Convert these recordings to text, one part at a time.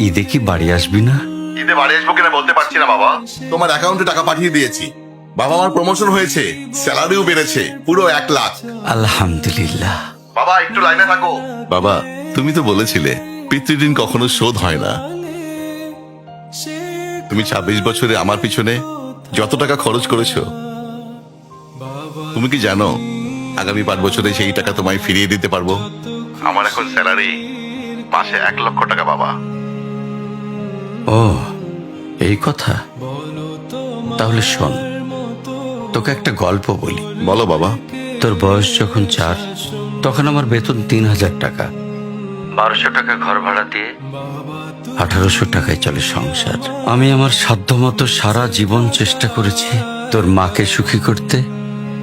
ঈদে কি বাড়ি আসবি না? ঈদে বাড়ি আসবো কিনা বলতে পারছি না বাবা। তোমার অ্যাকাউন্টে টাকা পাঠিয়ে দিয়েছি। বাবা, আমার প্রমোশন হয়েছে, স্যালারিও বেড়েছে, পুরো 1 লাখ। আলহামদুলিল্লাহ। বাবা একটু লাইনে থাকো। বাবা, তুমি তো বলেছিলে পিতৃঋণ কখনো শোধ হয় না। তুমি 26 বছরে আমার পিছনে যত টাকা খরচ করেছো, তুমি কি জানো আগামী 5 বছরে সেই টাকা তোমায় ফিরিয়ে দিতে পারবো? আমার এখন স্যালারি মাসে 1 লক্ষ টাকা বাবা। ও, এই কথা। তাহলে শোন, তোকে একটা গল্প বলি। বলো বাবা। তোর বয়স যখন 4, তখন আমার বেতন 3,000 টাকা। 1200 টাকা ঘর ভাড়া দিয়ে 1800 টাকায় চলে সংসার। আমি আমার সাধ্যমতো সারা জীবন চেষ্টা করেছি তোর মাকে সুখী করতে,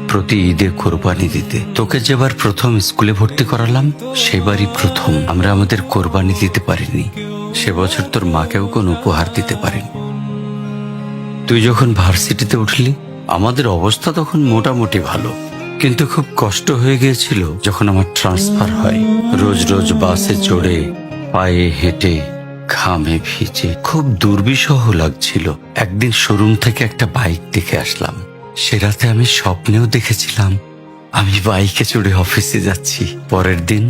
প্রতি ঈদে কোরবানি দিতে। তোকে যেবার প্রথম স্কুলে ভর্তি করালাম, সেবারই প্রথম আমরা আমাদের কোরবানি দিতে পারিনি। সে বছর তোর মাকেও কোনো উপহার দিতে পারিনি। তুই যখন ভার্সিটিতে উঠলি, আমাদের অবস্থা তখন মোটামুটি ভালো, কিন্তু খুব কষ্ট হয়ে গিয়েছিল যখন আমার ট্রান্সফার হয়। রোজ রোজ বাসে চড়ে, পায়ে হেঁটে, ঘামে ভিজে খুব দুর্বিষহ লাগছিল। একদিন শোরুম থেকে একটা বাইক দেখে আসলাম। সে রাতে আমি স্বপ্নেও দেখেছিলাম আমি বাইকে চড়ে অফিসে যাচ্ছি। পরের দিন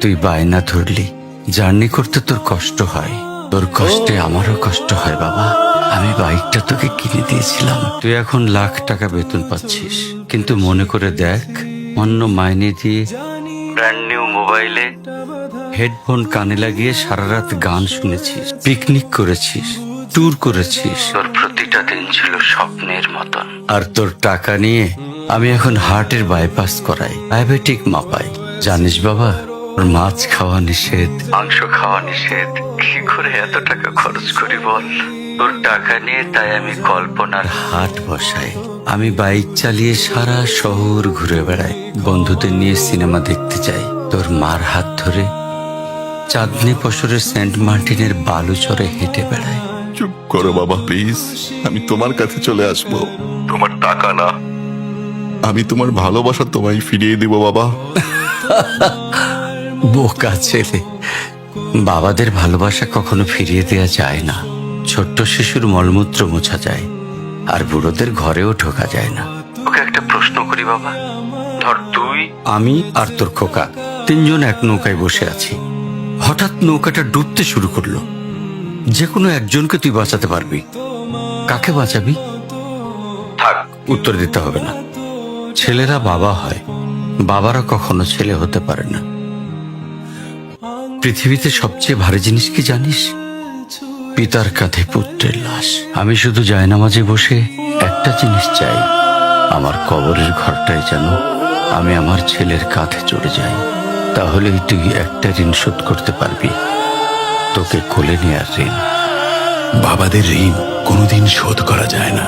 তুই বায়না ধরলি, জার্নি করতে তোর কষ্ট হয়। তোর কষ্টে আমারও কষ্ট হয় বাবা। আমি বাইকটা তোকে কিনে দিয়েছিলাম। তুই এখন লাখ টাকা বেতন পাচ্ছিস, কিন্তু মনে করে দেখ, অন্য মাইনে দিয়ে ব্র্যান্ড নিউ মোবাইলে হেডফোন কানে লাগিয়ে সারা রাত গান শুনেছিস, পিকনিক করেছিস, ট্যুর করেছিস। তোর প্রতিটা দিন ছিল স্বপ্নের মতন। আর তোর টাকা নিয়ে আমি এখন হার্টের বাইপাস করাই, ডায়াবেটিক মাপাই। জানিস বাবা, ওর মাছ খাওয়া নিষেধ, মাংস খাওয়া নিষেধ। কি করে এত টাকা খরচ করি বল? তোর টাকা নিয়ে তাই আমি কল্পনার হাট বসাই। আমি বাইক চালিয়ে সারা শহর ঘুরে বেড়াই, বন্ধুদের নিয়ে সিনেমা দেখতে যাই। তোর মার হাত ধরে চাঁদনি পশরের সেন্ট মার্টিনের বালুচরে হেঁটে বেড়াই। চুপ করো বাবা প্লিজ, আমি তোমার কাছে চলে আসবো। তোমার টাকা না, আমি তোমার ভালোবাসা তোমায় ফিরিয়ে দিব বাবা। বোকা ছেলে, বাবাদের ভালোবাসা কখনো ফিরিয়ে দেয়া যায় না। ছোট্ট শিশুর মলমূত্র মোছা যায়, আর বুড়োদের ঘরেও ঢোকা যায় না। ওকে একটা প্রশ্ন করি বাবা। ধর তুই, আমি আর তোর খোকা তিনজন এক নৌকায় বসে আছি। হঠাৎ নৌকাটা ডুবতে শুরু করলো। যে কোনো একজনকে তুই বাঁচাতে পারবি, কাকে বাঁচাবি? থাক, উত্তর দিতে হবে না। ছেলেরা বাবা হয়, বাবারা কখনো ছেলে হতে পারে না। পৃথিবীতে সবচেয়ে ভারী জিনিস কি জানিস? পিতার কাঁধে পুত্রের লাশ। আমি শুধু জায়নামাজে বসে একটা জিনিস চাই, আমার কবরের ঘরটায় যেন আমি আমার ছেলের কাঁধে চড়ে যাই। তাহলেই তুই একটা ঋণ শোধ করতে পারবি, তোকে কোলে নেয়ার ঋণ। বাবাদের ঋণ কোনোদিন শোধ করা যায় না।